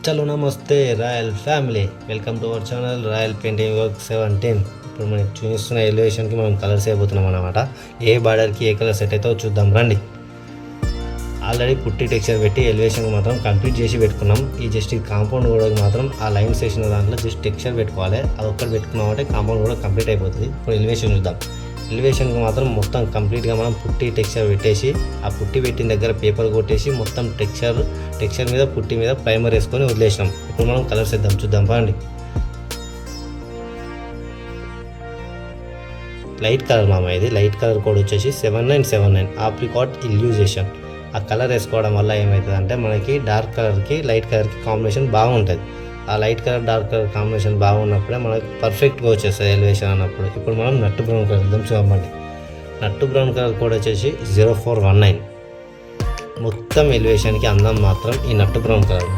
చలో నమస్తే royal family, welcome to our channel royal painting work 17. ఇప్పుడు మనకి చూపిస్తున్న ఎలివేషన్కి మనం కలర్స్ అయిపోతున్నాం అన్నమాట. ఏ బార్డర్కి ఏ కలర్ సెట్ అవుతుందో చూద్దాం రండి. ఆల్రెడీ పుట్టి టెక్స్చర్ పెట్టి ఎలివేషన్కి మాత్రం కంప్లీట్ చేసి పెట్టుకున్నాం. ఈ జస్ట్ ఈ కాంపౌండ్ కూడా మాత్రం ఆ లైన్స్ వేసిన దాంట్లో జస్ట్ టెక్స్చర్ పెట్టుకోవాలి. అది ఒక్కటి పెట్టుకున్నామంటే కాంపౌండ్ కూడా కంప్లీట్ అయిపోతుంది. ఇప్పుడు ఎలివేషన్ చూద్దాం. ఎలివేషన్కి మాత్రం మొత్తం కంప్లీట్గా మనం పుట్టి టెక్స్చర్ పెట్టేసి ఆ పుట్టి పెట్టిన దగ్గర పేపర్ కొట్టేసి మొత్తం టెక్స్చర్ మీద పుట్టి మీద ప్రైమర్ వేసుకొని వదిలేసినాం. ఇప్పుడు మనం కలర్స్ వేద్దాం, చూద్దాం పండి. లైట్ కలర్ మామ, ఇది లైట్ కలర్ కోడ్ వచ్చేసి 7979 ఆప్రికాట్ ఇల్యూజేషన్. ఆ కలర్ వేసుకోవడం వల్ల ఏమవుతుంది అంటే మనకి డార్క్ కలర్కి లైట్ కలర్కి కాంబినేషన్ బాగుంటుంది. ఆ light colour dark colour combination బాగున్నప్పుడే మనకి పర్ఫెక్ట్గా వచ్చేస్తుంది ఎలివేషన్ అన్నప్పుడు. ఇప్పుడు మనం నట్టు బ్రౌన్ కలర్ వేద్దాం, చూడండి. నట్టు బ్రౌన్ కలర్ కోడ్ వచ్చేసి 0419. మొత్తం ఎలివేషన్కి అందం మాత్రం ఈ నట్టు బ్రౌన్ కలర్.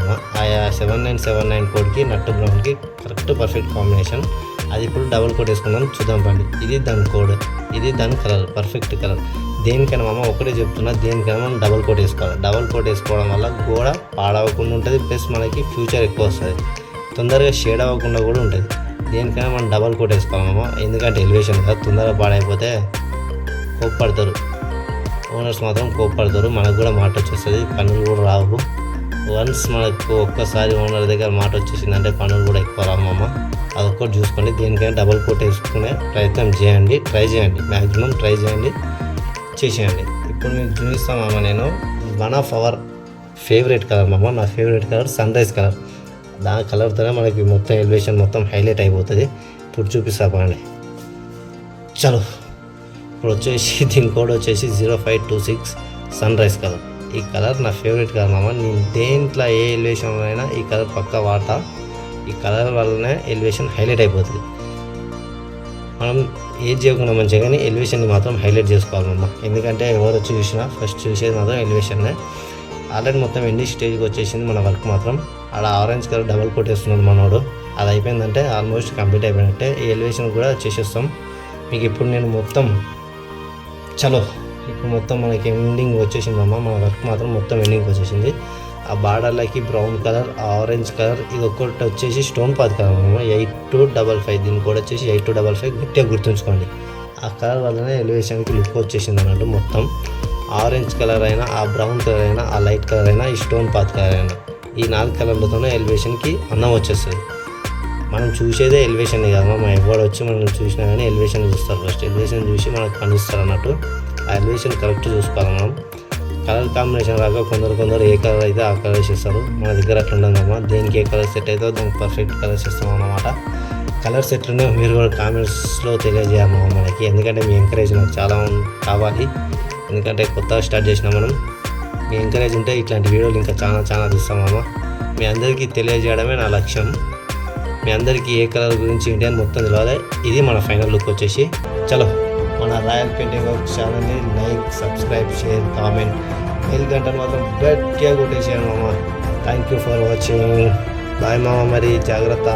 ఆయా 7979 కోడ్కి నట్టు బ్రౌన్కి కరెక్ట్ పర్ఫెక్ట్ కాంబినేషన్. అది ఇప్పుడు డబుల్ కోట్ వేసుకుందాం, చూద్దాం పండి. ఇది దాని కోడ్, ఇది దాని కలర్, పర్ఫెక్ట్ కలర్. దేనికైనా మామ ఒకటే చెప్తున్నా, దేనికైనా మనం డబుల్ కోట్ వేసుకోవాలి. డబుల్ కోట్ వేసుకోవడం వల్ల గోడ పాడవకుండా ఉంటుంది, ప్లస్ మనకి ఫ్యూచర్ ఎక్కువ వస్తుంది, తొందరగా షేడ్ అవ్వకుండా కూడా ఉంటుంది. దేనికైనా మనం డబుల్ కోట్ వేసుకోవాలి మామ. ఎందుకంటే ఎలివేషన్ కదా, తొందరగా పాడైపోతే కోప్పడతారు ఓనర్స్, మాత్రం కోప్పడతారు. మనకు కూడా మాట వచ్చేస్తుంది, పనులు కూడా రావు. వన్స్ మనకు ఒక్కసారి ఓనర్ దగ్గర మాట వచ్చేసిందంటే పనులు కూడా ఎక్కువ రావు మామ. అదొక్కటి చూసుకోండి. దేనికైనా డబుల్ కోట్ వేసుకునే ప్రయత్నం చేయండి, ట్రై చేయండి, మ్యాక్సిమం ట్రై చేయండి, చేసేయండి. ఇప్పుడు మీకు చూపిస్తాం మామ. నేను one of our favourite colour మామ, నా favourite colour sunrise colour. దాని కలర్తోనే మనకి మొత్తం ఎలివేషన్ మొత్తం హైలైట్ అయిపోతుంది. ఇప్పుడు చూపిస్తామండి. చలో, ఇప్పుడు వచ్చేసి దీని కోడ్ వచ్చేసి 0526 సన్ రైజ్ కలర్. ఈ కలర్ నా ఫేవరెట్ కలర్ మామ. నేను దేంట్లో ఏ ఎలివేషన్ అయినా ఈ కలర్ పక్కా వాడతా. ఈ కలర్ వల్లనే ఎలివేషన్ హైలైట్ అయిపోతుంది. మనం ఏది చేయకుండా మంచిగా కానీ ఎలివేషన్ని మాత్రం హైలైట్ చేసుకోవాలమ్మా. ఎందుకంటే ఎవరు వచ్చి చూసినా ఫస్ట్ చూసేది మాత్రం ఎలివేషన్నే. ఆల్రెడీ మొత్తం ఎండి స్టేజ్కి వచ్చేసింది మన వర్క్ మాత్రం. ఆడ ఆరెంజ్ కలర్ డబల్ కోట్ వేస్తున్నాడు మనోడు. అది అయిపోయిందంటే ఆల్మోస్ట్ కంప్లీట్ అయిపోయినట్టే. ఈ ఎలివేషన్ కూడా చేసేస్తాం మీకు. ఇప్పుడు నేను మొత్తం చలో, ఇప్పుడు మొత్తం మనకి ఎండింగ్ వచ్చేసింది అమ్మ. మన వర్క్ మాత్రం మొత్తం ఎండింగ్ వచ్చేసింది. ఆ బార్డర్లకి బ్రౌన్ కలర్, ఆరెంజ్ కలర్, ఇది ఒక్కటి వచ్చేసి స్టోన్ పాత్ కలర్ అమ్మ. 8255 దీనికి కూడా వచ్చేసి 8255 గట్టిగా గుర్తుంచుకోండి. ఆ కలర్ వల్లనే ఎలివేషన్కి లుక్ వచ్చేసింది అన్నట్టు. మొత్తం ఆరెంజ్ కలర్ అయినా, ఆ బ్రౌన్ కలర్ అయినా, ఆ లైట్ కలర్ అయినా, ఈ స్టోన్ పాత్ కలర్ అయినా, ఈ 4 కలర్లతోనే ఎలివేషన్కి అందం వచ్చేస్తుంది. మనం చూసేదే ఎలివేషన్ కదా, మనం ఎవరు వచ్చి మనం చూసినా కానీ ఎలివేషన్ చూస్తారు. ఫస్ట్ ఎలివేషన్ చూసి మనకు పనిస్తారు అన్నట్టు. ఆ ఎలివేషన్ కరెక్ట్ చూసుకోవాలి మనం. కలర్ కాంబినేషన్ రాక కొందరు ఏ కలర్ అయితే ఆ కలర్ వేసేస్తారు. మన దగ్గర అట్లా ఉండదమ్మా. దేనికి ఏ కలర్ సెట్ అవుతుందో దానికి పర్ఫెక్ట్ కలర్స్ ఇస్తాం అన్నమాట. కలర్స్ ఎట్లున్నా మీరు కూడా కామెంట్స్లో తెలియజేయాలమ్మా మనకి. ఎందుకంటే మీ ఎంకరేజ్ నాకు చాలా కావాలి. ఎందుకంటే కొత్తగా స్టార్ట్ చేసినా మనం. మీ ఎంకరేజ్ ఉంటే ఇట్లాంటి వీడియోలు ఇంకా చాలా తీస్తామమ్మా. మీ అందరికీ తెలియజేయడమే నా లక్ష్యం. మీ అందరికీ ఏ కలర్ గురించి ఏంటి అని మొత్తం తెలియాలి. ఇది మన ఫైనల్ లుక్ వచ్చేసి. చలో, మన రాయల్ పెయింటింగ్ వర్క్ ఛానల్ని like, subscribe, share, comment, bell గంటను మాత్రం గట్టిగా కొట్టేసాను మామ. Thank you for watching. Bye మామ, మరి జాగ్రత్త.